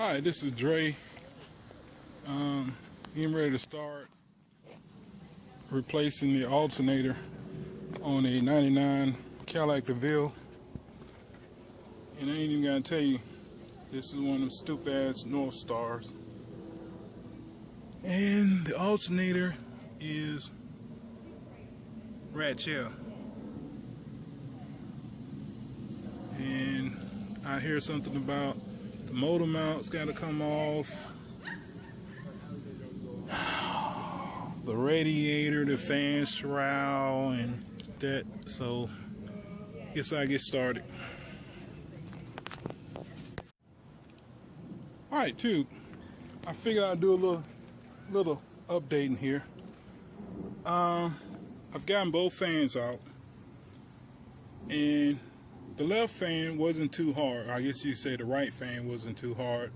Hi, this is Dre. Getting ready to start replacing the alternator on a 99 Cadillac Deville. And I ain't even gonna tell you, this is one of them stupid ass North Stars. And the alternator is rat shell. And I hear something about the motor mount's gotta come off. The radiator, the fan shroud, and that. So, guess I get started. Alright, too. I figured I'd do a little updating here. I've gotten both fans out, and the left fan wasn't too hard. I guess you say the right fan wasn't too hard.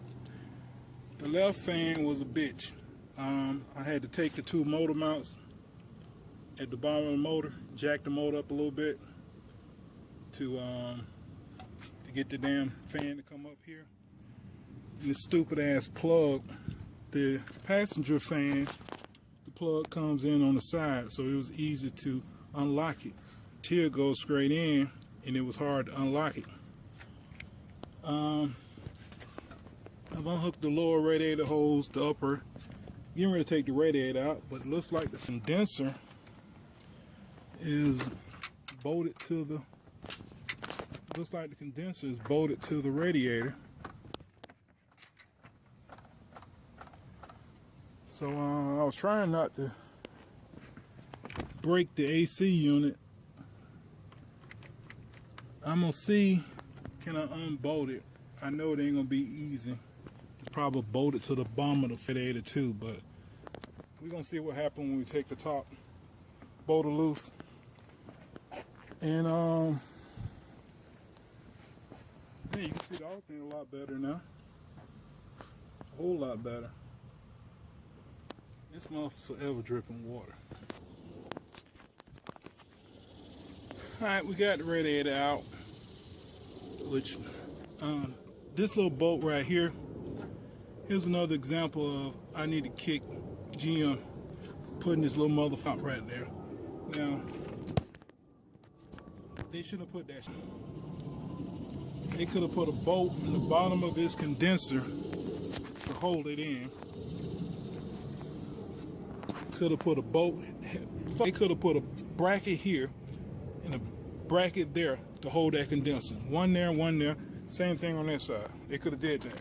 The left fan was a bitch. I had to take the two motor mounts at the bottom of the motor, jack the motor up a little bit to get the damn fan to come up here. And this stupid ass plug, the passenger fan, the plug comes in on the side, so it was easy to unlock it. Here goes straight in, and it was hard to unlock it. I've unhooked the lower radiator hose, the upper. Getting ready to take the radiator out, but it looks like the condenser is bolted to the. Looks like the condenser is bolted to the radiator. So I was trying not to break the AC unit. I'm gonna see, can I unbolt it? I know it ain't gonna be easy. It's probably bolted to the bottom of the radiator too, but we're gonna see what happens when we take the top bolter loose. And yeah, you can see the opening a lot better now. A whole lot better. This mother's forever dripping water. Alright, we got the radiator out, which this little bolt right here, here's another example of I need to kick GM putting this little motherfucker right there. Now, they shouldn't have put that. They could have put a bolt in the bottom of this condenser to hold it in. Could have put a bolt. They could have put a bracket here and a bracket there to hold that condenser. One there, one there. Same thing on that side. They could have did that.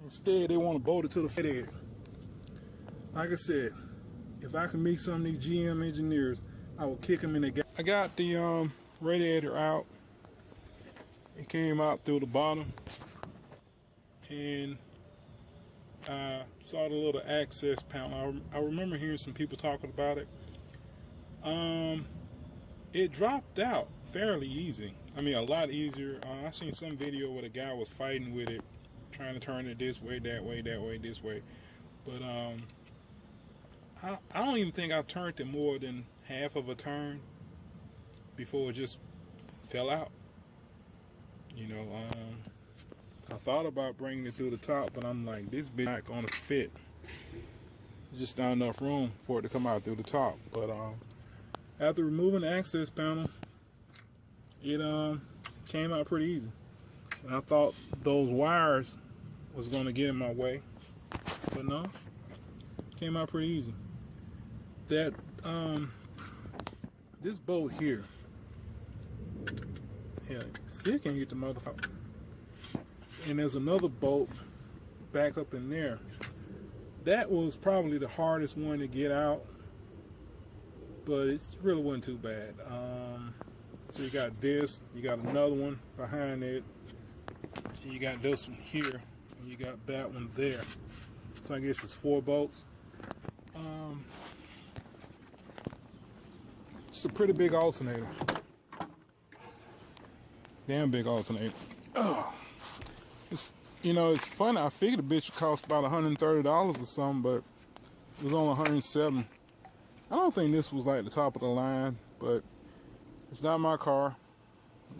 Instead, they want to bolt it to the radiator. Like I said, if I can meet some of these GM engineers, I will kick them in the gap. I got the radiator out. It came out through the bottom, and I saw the little access panel. I remember hearing some people talking about it. It dropped out fairly easy. I mean, a lot easier. I seen some video where the guy was fighting with it, trying to turn it this way, that way, that way, this way. But I don't even think I turned it more than half of a turn before it just fell out. You know, I thought about bringing it through the top, but I'm like, this bitch not gonna fit. There's just not enough room for it to come out through the top. But after removing the access panel, it came out pretty easy. And I thought those wires was gonna get in my way, but no, came out pretty easy. That this bolt here, yeah, still can't get the motherfucker. And there's another bolt back up in there. That was probably the hardest one to get out, but it really wasn't too bad. So you got this, you got another one behind it, and you got this one here, and you got that one there. So I guess it's 4 bolts. It's a pretty big alternator. Damn big alternator. Oh. It's, you know, it's funny. I figured the bitch would cost about $130 or something, but it was only $107. I don't think this was like the top of the line, but it's not my car.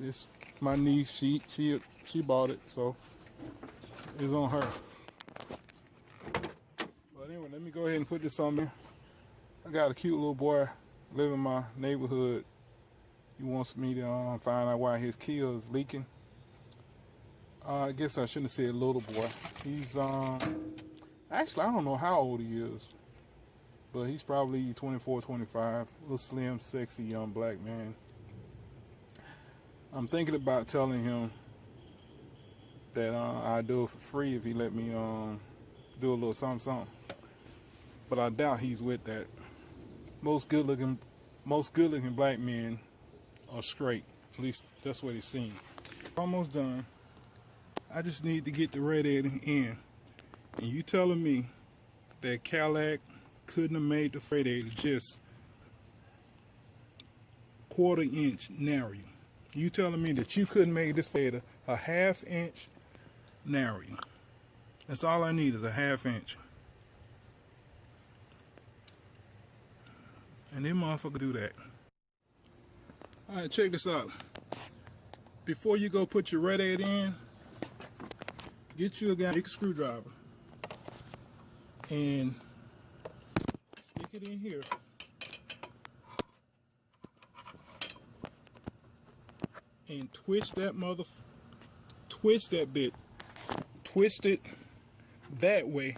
It's my niece. She bought it, so is on her. But anyway, let me go ahead and put this on there. I got a cute little boy living in my neighborhood. He wants me to find out why his key is leaking. I guess I shouldn't have said little boy. He's actually, I don't know how old he is, but he's probably 24, 25. Little slim, sexy young black man. I'm thinking about telling him that I'd do it for free if he let me do a little something. But I doubt he's with that. Most good looking black men are straight. At least that's what it seems. Almost done. I just need to get the radiator in. And you telling me that Cadillac couldn't have made the radiator just 1/4 inch narrow? You telling me that you couldn't make this radiator a 1/2 inch narrow? That's all I need is a 1/2 inch. And them motherfuckers do that. Alright, check this out. Before you go put your radiator in, get you a big screwdriver and stick it in here. And twist that twist that bit. Twist it that way